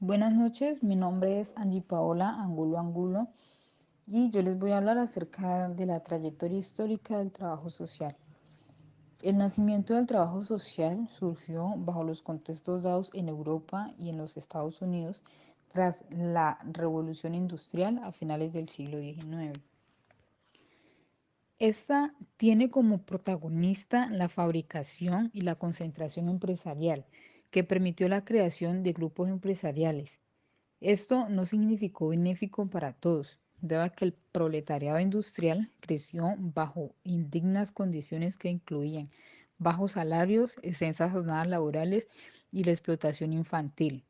Buenas noches, mi nombre es Angie Paola Angulo Angulo y yo les voy a hablar acerca de la trayectoria histórica del trabajo social. El nacimiento del trabajo social surgió bajo los contextos dados en Europa y en los Estados Unidos tras la Revolución Industrial a finales del siglo XIX. Esta tiene como protagonista la fabricación y la concentración empresarial, que permitió la creación de grupos empresariales. Esto no significó benéfico para todos, dado que el proletariado industrial creció bajo indignas condiciones que incluían bajos salarios, extensas jornadas laborales y la explotación infantil.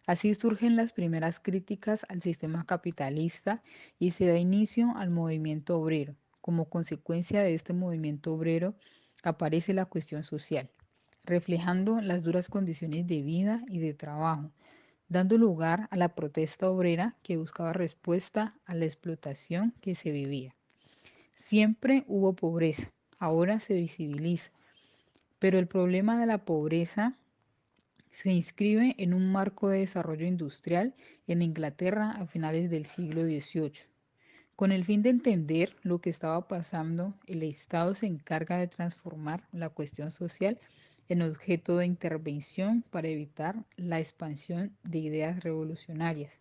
Así surgen las primeras críticas al sistema capitalista y se da inicio al movimiento obrero. Como consecuencia de este movimiento obrero aparece la cuestión social, reflejando las duras condiciones de vida y de trabajo, dando lugar a la protesta obrera que buscaba respuesta a la explotación que se vivía. Siempre hubo pobreza, ahora se visibiliza, pero el problema de la pobreza se inscribe en un marco de desarrollo industrial en Inglaterra a finales del siglo XVIII. Con el fin de entender lo que estaba pasando, el Estado se encarga de transformar la cuestión social en objeto de intervención para evitar la expansión de ideas revolucionarias.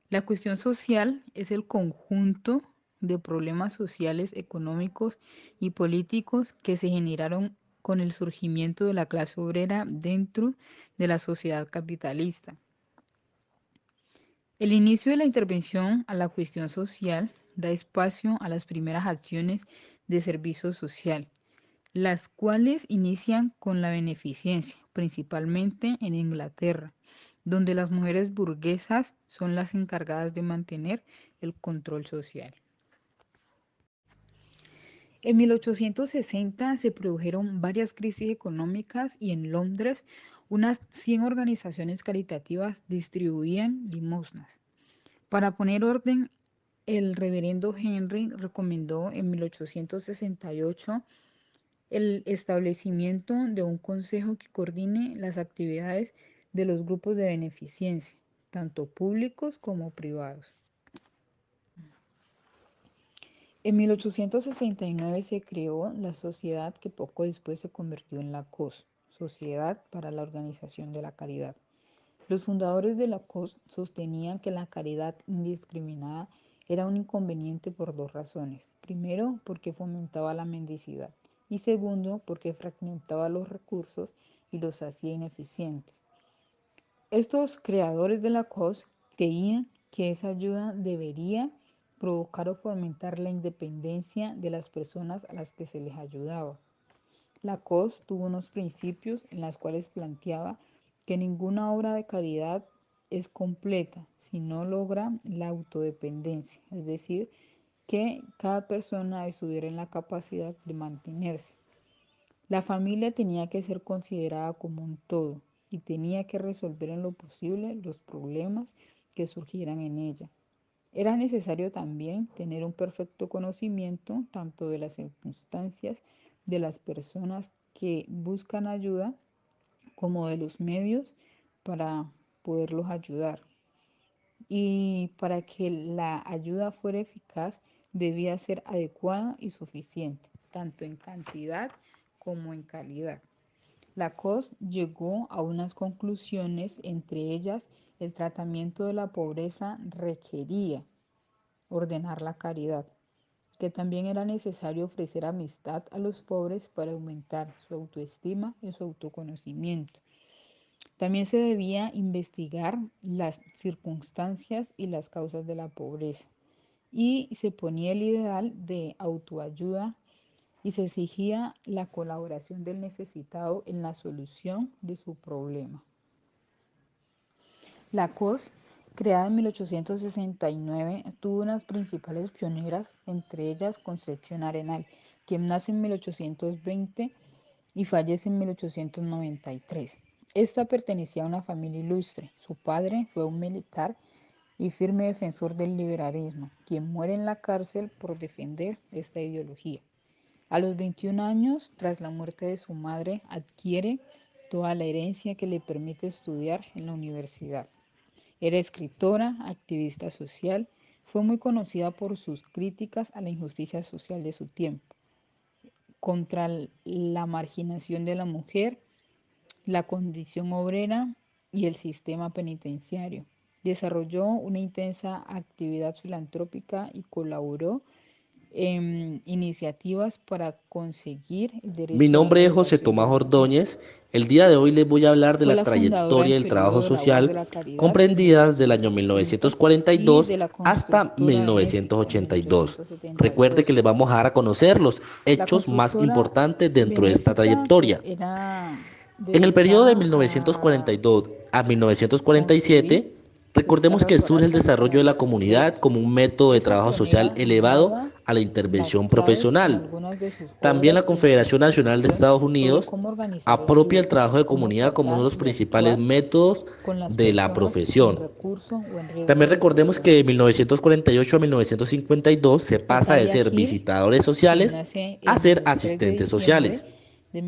La cuestión social es el conjunto de problemas sociales, económicos y políticos que se generaron con el surgimiento de la clase obrera dentro de la sociedad capitalista. El inicio de la intervención a la cuestión social da espacio a las primeras acciones de servicio social, las cuales inician con la beneficencia, principalmente en Inglaterra, donde las mujeres burguesas son las encargadas de mantener el control social. En 1860 se produjeron varias crisis económicas y en Londres unas 100 organizaciones caritativas distribuían limosnas. Para poner orden, el reverendo Henry recomendó en 1868 el establecimiento de un consejo que coordine las actividades de los grupos de beneficencia, tanto públicos como privados. En 1869 se creó la sociedad que poco después se convirtió en la COS, Sociedad para la Organización de la Caridad. Los fundadores de la COS sostenían que la caridad indiscriminada era un inconveniente por dos razones. Primero, porque fomentaba la mendicidad y segundo, porque fragmentaba los recursos y los hacía ineficientes. Estos creadores de la COS creían que esa ayuda debería provocar o fomentar la independencia de las personas a las que se les ayudaba. La COS tuvo unos principios en los cuales planteaba que ninguna obra de caridad es completa si no logra la autodependencia, es decir, que cada persona estuviera en la capacidad de mantenerse. La familia tenía que ser considerada como un todo y tenía que resolver en lo posible los problemas que surgieran en ella. Era necesario también tener un perfecto conocimiento tanto de las circunstancias de las personas que buscan ayuda como de los medios para poderlos ayudar. Y para que la ayuda fuera eficaz debía ser adecuada y suficiente, tanto en cantidad como en calidad. Lacoste llegó a unas conclusiones, entre ellas el tratamiento de la pobreza requería ordenar la caridad, que también era necesario ofrecer amistad a los pobres para aumentar su autoestima y su autoconocimiento. También se debía investigar las circunstancias y las causas de la pobreza y se ponía el ideal de autoayuda y se exigía la colaboración del necesitado en la solución de su problema. La COS, creada en 1869, tuvo unas principales pioneras, entre ellas Concepción Arenal, quien nace en 1820 y fallece en 1893. Esta pertenecía a una familia ilustre. Su padre fue un militar y firme defensor del liberalismo, quien muere en la cárcel por defender esta ideología. A los 21 años, tras la muerte de su madre, adquiere toda la herencia que le permite estudiar en la universidad. Era escritora, activista social, fue muy conocida por sus críticas a la injusticia social de su tiempo, contra la marginación de la mujer, la condición obrera y el sistema penitenciario. Desarrolló una intensa actividad filantrópica y colaboró en iniciativas para conseguir el Mi derecho a la nombre es José educación de Tomás la mujer. Ordóñez. El día de hoy les voy a hablar de Fue la la fundadora trayectoria del del trabajo periodo de labor de social la caridad de comprendidas del año 1870 y 1942 de la hasta constructora de México en 1982. Recuerde que 1872. les vamos a dar a conocer los La hechos más constructora importantes de dentro de esta México pues trayectoria. era En el periodo de dedicada a 1942 a construir 1947, recordemos casas que surge el baratas para desarrollo de la los comunidad obreros. como un método de Esa trabajo social pionera elevado guiaba a la las intervención claves en profesional. algunas de sus También obras la de Confederación Nacional de investigación Estados sobre Unidos cómo organizar la apropia el vida, trabajo de cómo comunidad como uno de tratar los y principales actuar métodos con las de la personas sin profesión. recurso o en riesgo También de recordemos que exclusión. de 1948 a 1952 se pasa de Natalia ser Hill, visitadores quien sociales nace a ser el 3 de asistentes diciembre sociales. de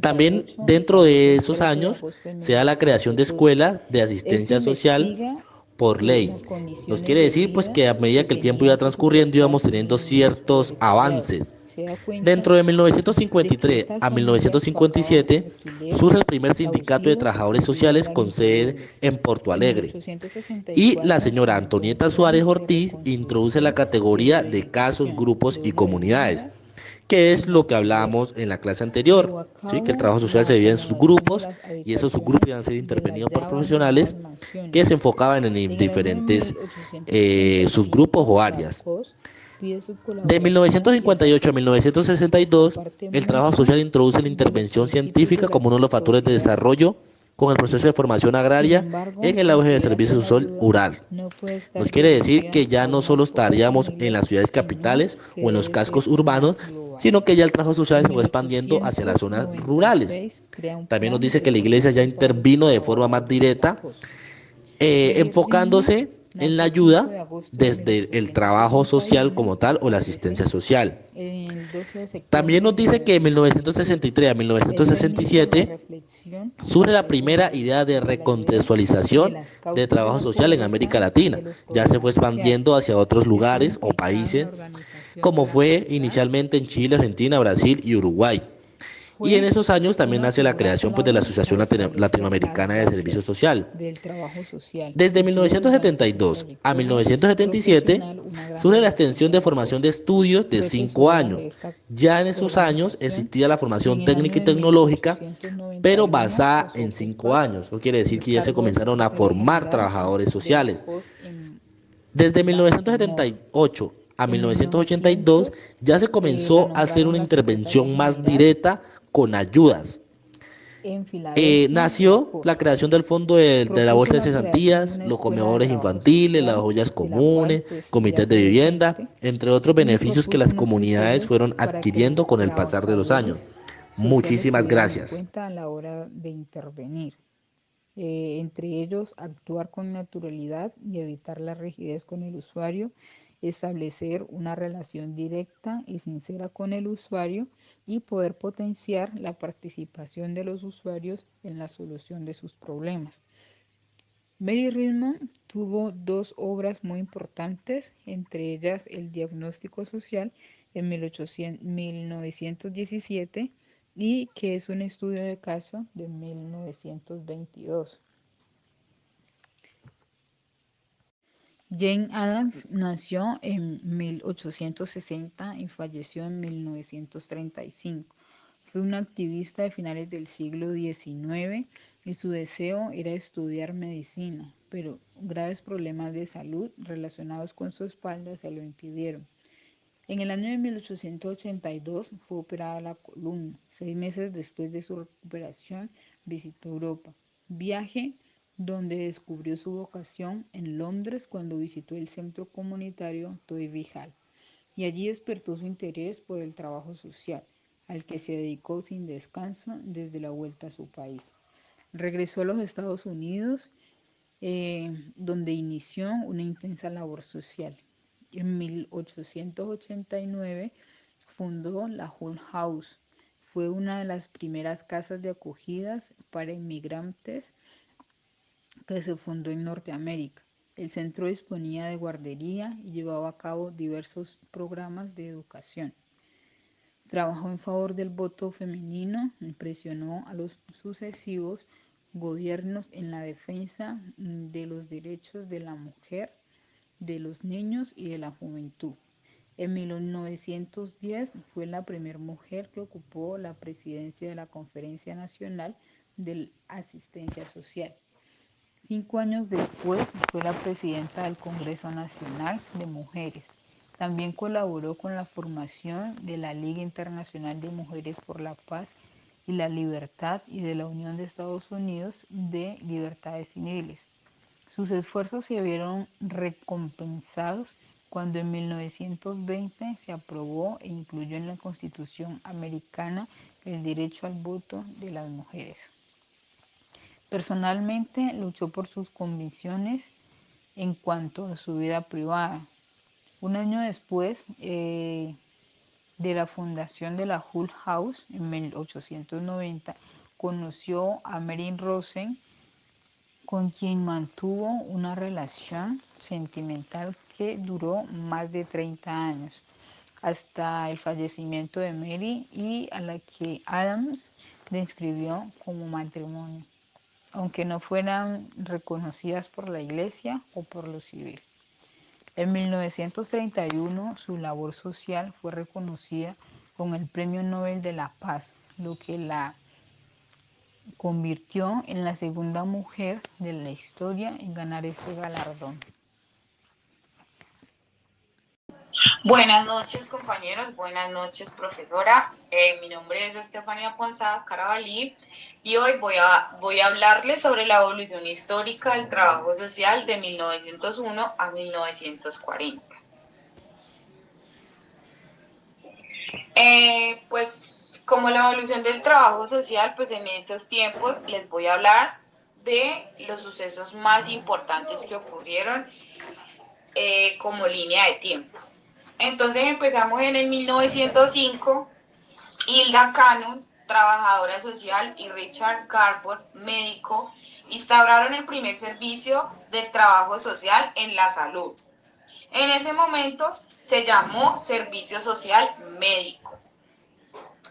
También 1838 y dentro falleció de el esos 13 de años agosto de se da la creación de 1912. escuelas de Este asistencia social investiga por ley. las Nos condiciones quiere de decir pues vida que a medida que que el tiempo iba tenían que transcurriendo soportar íbamos sus teniendo miembros ciertos proletariados. avances. Se da cuenta Dentro de de que 1953 estas a familias pagaban 1957 surge alquileres el primer sindicato de abusivos trabajadores y sociales deudas con sede increíbles. en Porto En Alegre. Y la 1864 señora inició un Antonieta plan Suárez de Ortiz introduce la reconstrucción y categoría de casos, reedificación grupos de y una comunidades, vivienda que es en lo que alquiler. hablábamos en la clase Llevó anterior, a ¿sí? Que el cabo trabajo social la se divide en sus acomodación de grupos las y esos subgrupos habitaciones iban a ser de las intervenidos por ya abandonadas profesionales que mansiones. se enfocaban en En el año de diferentes 1875, subgrupos o la áreas. COS pide su De colaboración y el 1958 a apoyo, pues 1962, comparte el trabajo mucho social introduce la de los intervención principios de científica la como uno de los factores de sociedad. desarrollo con el proceso de formación Sin agraria embargo, en el auge de considera que servicios la social ayuda rural. no puede Nos estar quiere decir dirigida que ya a no solo unas pocas estaríamos en familias, las ciudades sino capitales que o en los debe cascos ser urbanos, más global. sino que ya el trabajo social En se fue expandiendo hacia las zonas rurales. 1896 crea un También nos plan de dice que la iglesia ya reformación para los intervino de forma más trabajadores de la directa, COS. Mary Ridman enfocándose en la nace el 5 ayuda de agosto de desde el trabajo social 1861 como tal y o la fallece asistencia social. el 12 de También septiembre nos de dice que en 1907. 1963 a Ella inicia la 1967 reflexión surge la entre primera juntos idea de de la idea de recontextualización las de causas de trabajo la social en pobreza América y Latina. de los Ya se fue problemas expandiendo sociales. hacia otros Estuvo lugares o implicada en la países, organización de como la fue caridad. inicialmente en Chile, Argentina, Brasil y Uruguay. Y en Fue esos años también una nace la figura creación pues, de la clave Asociación para establecer las Latinoamericana de Servicio bases Social. del trabajo social Desde y tuvo durante su 1972 a trayectoria 1977 profesional una gran surge la relación extensión con de la formación COS. de estudios de Fue 5 tesorera años. de esta Ya en esos años organización existía la y en formación el año técnica y de tecnológica, pero 1891 basada pasó a en 5 ocupar años. Eso quiere decir el que ya se cargo de comenzaron a secretaria formar general trabajadores de la sociales. COS en Desde Baltimore. 1978 a En 1982 1900 ya se la comenzó a hacer nombraron una la secretaria intervención más general directa con ayudas. en Filadelfia de la Nació la COS. creación del fondo de la Propuso bolsa de la creación de cesantías, una los escuela de comedores trabajo infantiles, las social, ollas de la cual comunes, pues ella comités de fue vivienda, docente, entre otros y beneficios que propuso las unos comunidades criterios fueron para que adquiriendo los con el pasar de los años. trabajadores sociales Muchísimas tuvieran en gracias. cuenta a la hora de intervenir. Entre ellos, actuar con naturalidad y evitar la rigidez con el usuario, establecer una relación directa y sincera con el usuario y poder potenciar la participación de los usuarios en la solución de sus problemas. Mary Ridman tuvo dos obras muy importantes, entre ellas El diagnóstico social en 1917 y que es un estudio de caso de 1922. Jane Addams nació en 1860 y falleció en 1935. Fue una activista de finales del siglo XIX y su deseo era estudiar medicina, pero graves problemas de salud relacionados con su espalda se lo impidieron. En el año de 1882 fue operada la columna. 6 meses después de su recuperación visitó Europa. Viaje donde descubrió su vocación en Londres cuando visitó el centro comunitario Toy Hall y allí despertó su interés por el trabajo social, al que se dedicó sin descanso desde la vuelta a su país. Regresó a los Estados Unidos, donde inició una intensa labor social. En 1889 fundó la Hull House. Fue una de las primeras casas de acogidas para inmigrantes que se fundó en Norteamérica. El centro disponía de guardería y llevaba a cabo diversos programas de educación. Trabajó en favor del voto femenino y presionó a los sucesivos gobiernos en la defensa de los derechos de la mujer, de los niños y de la juventud. En 1910 fue la primera mujer que ocupó la presidencia de la Conferencia Nacional de Asistencia Social. 5 años después fue la presidenta del Congreso Nacional de Mujeres. También colaboró con la formación de la Liga Internacional de Mujeres por la Paz y la Libertad y de la Unión de Estados Unidos de Libertades Civiles. Sus esfuerzos se vieron recompensados cuando en 1920 se aprobó e incluyó en la Constitución americana el derecho al voto de las mujeres. Personalmente luchó por sus convicciones en cuanto a su vida privada. Un año después de la fundación de la Hull House, en 1890, conoció a Mary Rosen, con quien mantuvo una relación sentimental que duró más de 30 años, hasta el fallecimiento de Mary, y a la que Adams describió como matrimonio, aunque no fueran reconocidas por la Iglesia o por lo civil. En 1931 su labor social fue reconocida con el Premio Nobel de la Paz, lo que la convirtió en la segunda mujer de la historia en ganar este galardón. Buenas noches, compañeros. Buenas noches, profesora. Mi nombre es Estefanía Ponzada Carabalí y hoy voy a hablarles sobre la evolución histórica del trabajo social de 1901 a 1940. Pues como la evolución del trabajo social, pues en esos tiempos les voy a hablar de los sucesos más importantes que ocurrieron como línea de tiempo. Entonces empezamos en el 1905. Hilda Cannon, trabajadora social, y Richard Garford, médico, instauraron el primer servicio de trabajo social en la salud. En ese momento se llamó Servicio Social Médico,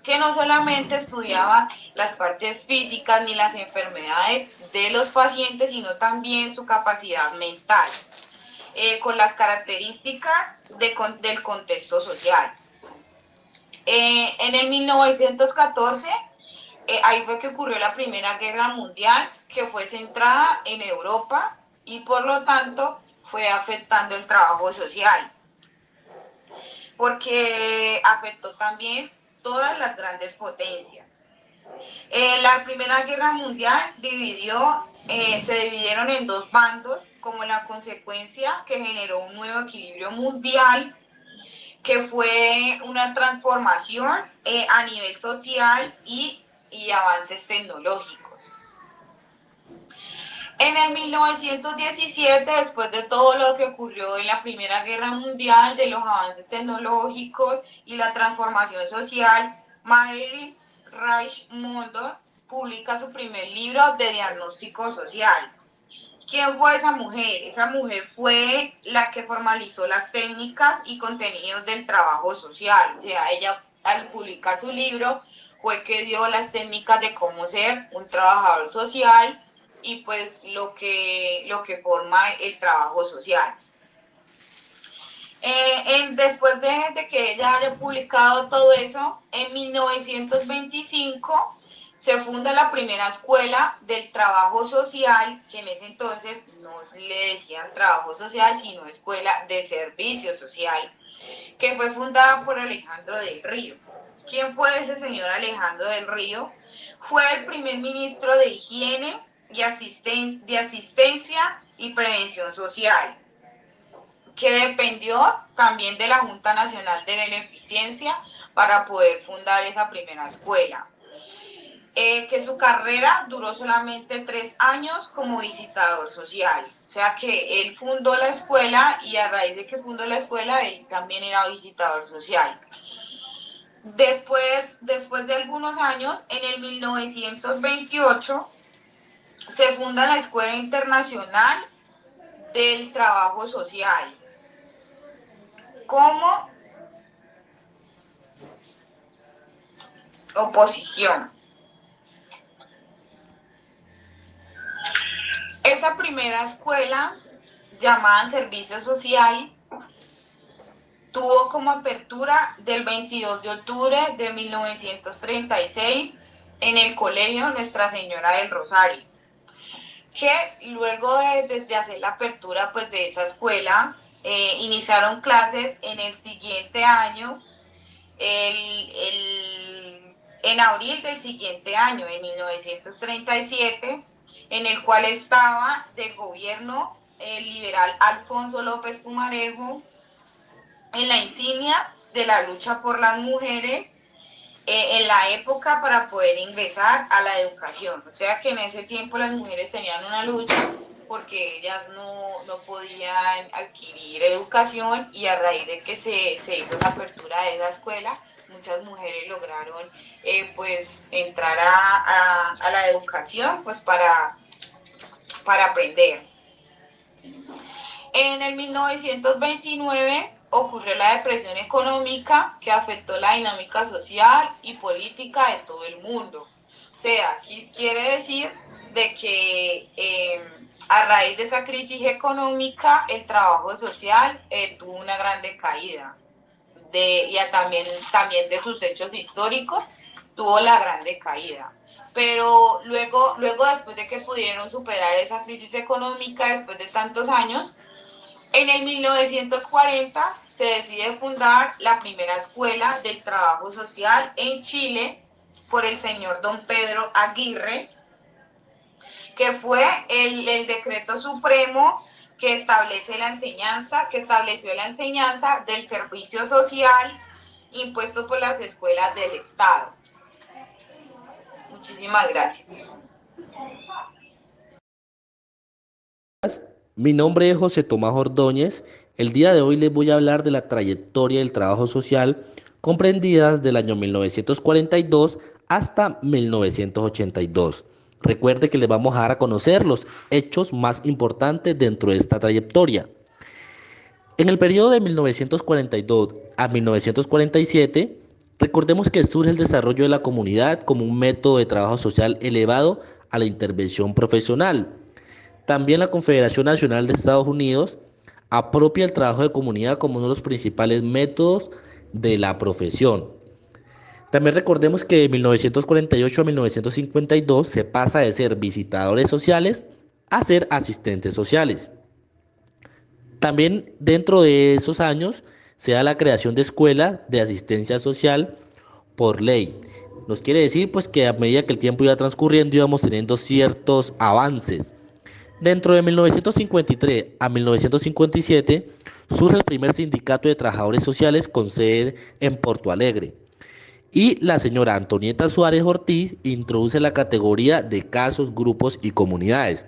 que no solamente estudiaba las partes físicas ni las enfermedades de los pacientes, sino también su capacidad mental, con las características del contexto social. En el 1914, ahí fue que ocurrió la Primera Guerra Mundial, que fue centrada en Europa y por lo tanto fue afectando el trabajo social, porque afectó también todas las grandes potencias. La Primera Guerra Mundial se dividieron en dos bandos como la consecuencia que generó un nuevo equilibrio mundial, que fue una transformación a nivel social y avances tecnológicos. En el 1917, después de todo lo que ocurrió en la Primera Guerra Mundial, de los avances tecnológicos y la transformación social, Marilyn Reich Mulder publica su primer libro de diagnóstico social. ¿Quién fue esa mujer? Esa mujer fue la que formalizó las técnicas y contenidos del trabajo social. O sea, ella al publicar su libro fue que dio las técnicas de cómo ser un trabajador social y pues lo que forma el trabajo social. Después de que ella haya publicado todo eso, en 1925 se funda la primera escuela del trabajo social, que en ese entonces no le decían trabajo social, sino escuela de servicio social, que fue fundada por Alejandro del Río. ¿Quién fue ese señor Alejandro del Río? Fue el primer ministro de Higiene y Asistencia y Prevención Social, que dependió también de la Junta Nacional de Beneficencia para poder fundar esa primera escuela. Que su carrera duró solamente 3 años como visitador social. O sea que él fundó la escuela y a raíz de que fundó la escuela, él también era visitador social. Después de algunos años, en el 1928, se funda la Escuela Internacional del Trabajo Social como oposición. Esa primera escuela, llamada Servicio Social, tuvo como apertura del 22 de octubre de 1936 en el Colegio Nuestra Señora del Rosario, que luego de hacer la apertura pues, de esa escuela, iniciaron clases en el siguiente año, en abril del siguiente año, en 1937, en el cual estaba del gobierno liberal Alfonso López Pumarejo, en la insignia de la lucha por las mujeres en la época para poder ingresar a la educación. O sea que en ese tiempo las mujeres tenían una lucha porque ellas no podían adquirir educación, y a raíz de que se hizo la apertura de esa escuela, muchas mujeres lograron pues entrar a la educación pues para aprender. En el 1929 ocurrió la depresión económica que afectó la dinámica social y política de todo el mundo. O sea, quiere decir de que a raíz de esa crisis económica el trabajo social tuvo una gran decaída. Y también de sus hechos históricos tuvo la gran decaída. Pero luego después de que pudieron superar esa crisis económica, después de tantos años, en el 1940 se decide fundar la primera escuela del trabajo social en Chile por el señor don Pedro Aguirre, que fue el decreto supremo que estableció la enseñanza del servicio social impuesto por las escuelas del Estado. Muchísimas gracias. Mi nombre es José Tomás Ordóñez. El día de hoy les voy a hablar de la trayectoria del trabajo social comprendida desde el año 1942 hasta 1982. Recuerde que les vamos a dar a conocer los hechos más importantes dentro de esta trayectoria. En el periodo de 1942 a 1947, recordemos que surge el desarrollo de la comunidad como un método de trabajo social elevado a la intervención profesional. También la Confederación Nacional de Estados Unidos apropia el trabajo de comunidad como uno de los principales métodos de la profesión. También recordemos que de 1948 a 1952 se pasa de ser visitadores sociales a ser asistentes sociales. También dentro de esos años se da la creación de escuelas de asistencia social por ley. Nos quiere decir pues que a medida que el tiempo iba transcurriendo íbamos teniendo ciertos avances. Dentro de 1953 a 1957 surge el primer sindicato de trabajadores sociales con sede en Porto Alegre. Y la señora Antonieta Suárez Ortiz introduce la categoría de casos, grupos y comunidades,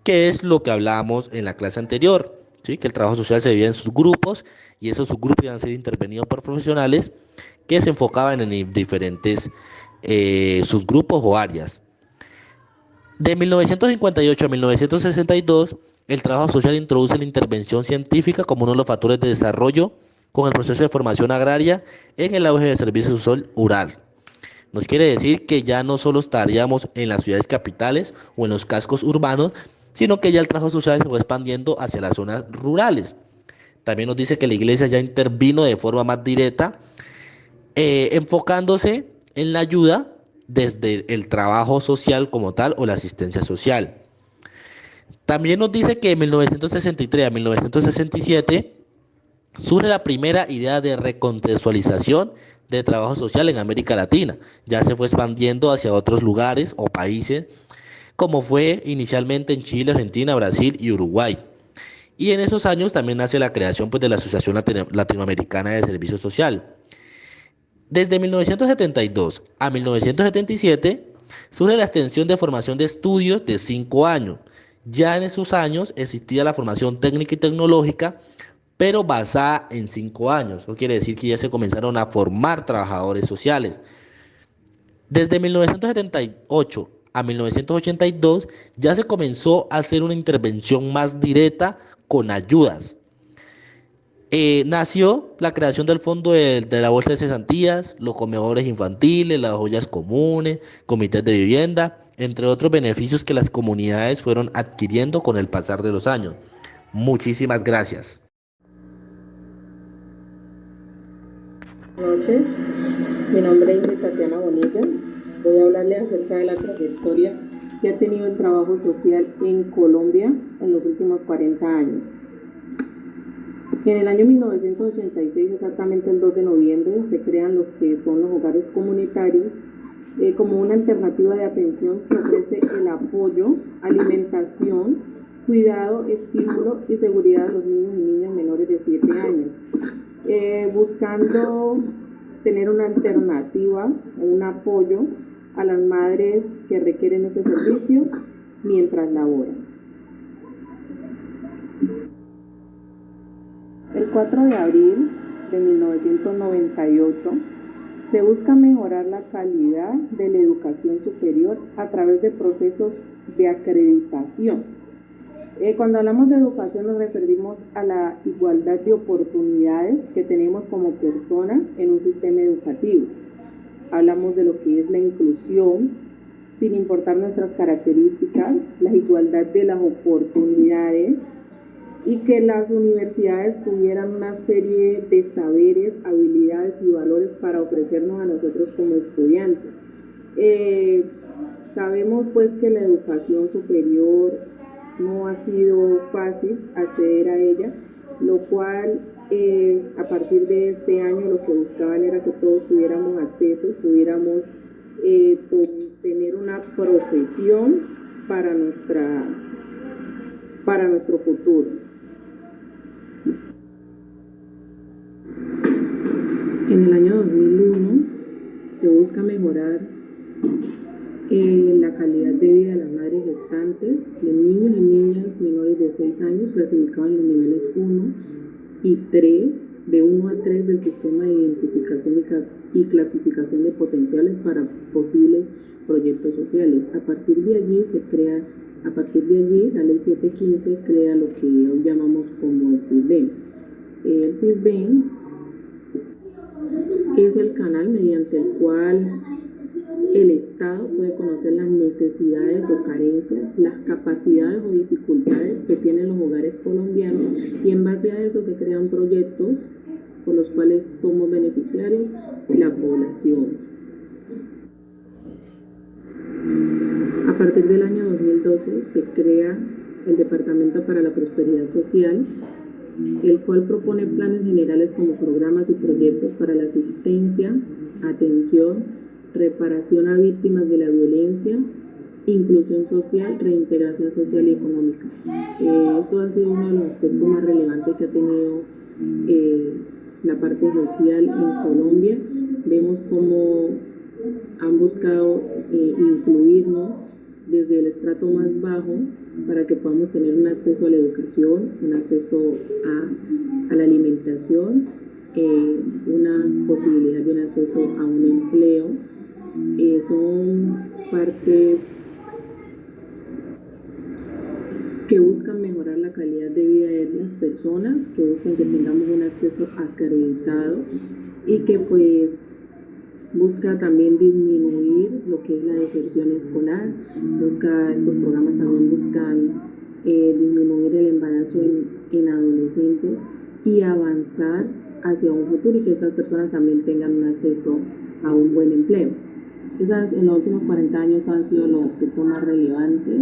que es lo que hablábamos en la clase anterior, ¿sí? Que el trabajo social se divide en sus grupos y esos subgrupos iban a ser intervenidos por profesionales que se enfocaban en diferentes subgrupos o áreas. De 1958 a 1962, el trabajo social introduce la intervención científica como uno de los factores de desarrollo con el proceso de formación agraria en el auge del servicio social rural. Nos quiere decir que ya no solo estaríamos en las ciudades capitales o en los cascos urbanos, sino que ya el trabajo social se fue expandiendo hacia las zonas rurales. También nos dice que la iglesia ya intervino de forma más directa, enfocándose en la ayuda desde el trabajo social como tal o la asistencia social. También nos dice que en 1963 a 1967 surge la primera idea de recontextualización de trabajo social en América Latina. Ya se fue expandiendo hacia otros lugares o países, como fue inicialmente en Chile, Argentina, Brasil y Uruguay. Y en esos años también nace la creación pues, de la Asociación Latinoamericana de Servicio Social. Desde 1972 a 1977 surge la extensión de formación de estudios de 5 años. Ya en esos años existía la formación técnica y tecnológica pero basada en 5 años. Eso quiere decir que ya se comenzaron a formar trabajadores sociales. Desde 1978 a 1982 ya se comenzó a hacer una intervención más directa con ayudas. Nació la creación del fondo de la bolsa de cesantías, los comedores infantiles, las ollas comunes, comités de vivienda, entre otros beneficios que las comunidades fueron adquiriendo con el pasar de los años. Muchísimas gracias. Buenas noches, mi nombre es Tatiana Bonilla. Voy a hablarle acerca de la trayectoria que ha tenido el trabajo social en Colombia en los últimos 40 años. En el año 1986, exactamente el 2 de noviembre, se crean los que son los hogares comunitarios como una alternativa de atención que ofrece el apoyo, alimentación, cuidado, estímulo y seguridad a los niños y niñas menores de 7 años, buscando tener una alternativa, un apoyo a las madres que requieren este servicio mientras laboran. El 4 de abril de 1998 se busca mejorar la calidad de la educación superior a través de procesos de acreditación. Cuando hablamos de educación nos referimos a la igualdad de oportunidades que tenemos como personas en un sistema educativo. Hablamos de lo que es la inclusión, sin importar nuestras características, la igualdad de las oportunidades, y que las universidades tuvieran una serie de saberes, habilidades y valores para ofrecernos a nosotros como estudiantes. Sabemos pues que la educación superior no ha sido fácil acceder a ella, lo cual a partir de este año lo que buscaban era que todos tuviéramos acceso, pudiéramos tener una profesión para nuestro futuro. En el año 2001 se busca mejorar la calidad de vida de las madres gestantes, de niños y niñas menores de 6 años clasificados en los niveles 1 y 3, de 1 a 3 del sistema de identificación y clasificación de potenciales para posibles proyectos sociales. A partir de allí, la ley 715 crea lo que hoy llamamos como el SISBEN. El SISBEN es el canal mediante el cual el Estado puede conocer las necesidades o carencias, las capacidades o dificultades que tienen los hogares colombianos, y en base a eso se crean proyectos por los cuales somos beneficiarios la población. A partir del año 2012 se crea el Departamento para la Prosperidad Social, el cual propone planes generales como programas y proyectos para la asistencia, atención, reparación a víctimas de la violencia, inclusión social, reintegración social y económica. Esto ha sido uno de los aspectos más relevantes que ha tenido la parte social en Colombia. Vemos cómo han buscado incluirnos desde el estrato más bajo para que podamos tener un acceso a la educación, un acceso a la alimentación, una posibilidad de un acceso a un empleo. Son partes que buscan mejorar la calidad de vida de las personas, que buscan que tengamos un acceso acreditado y que pues busca también disminuir lo que es la deserción escolar. Estos programas también buscan disminuir el embarazo en adolescentes y avanzar hacia un futuro y que estas personas también tengan un acceso a un buen empleo. En los últimos 40 años han sido los aspectos más relevantes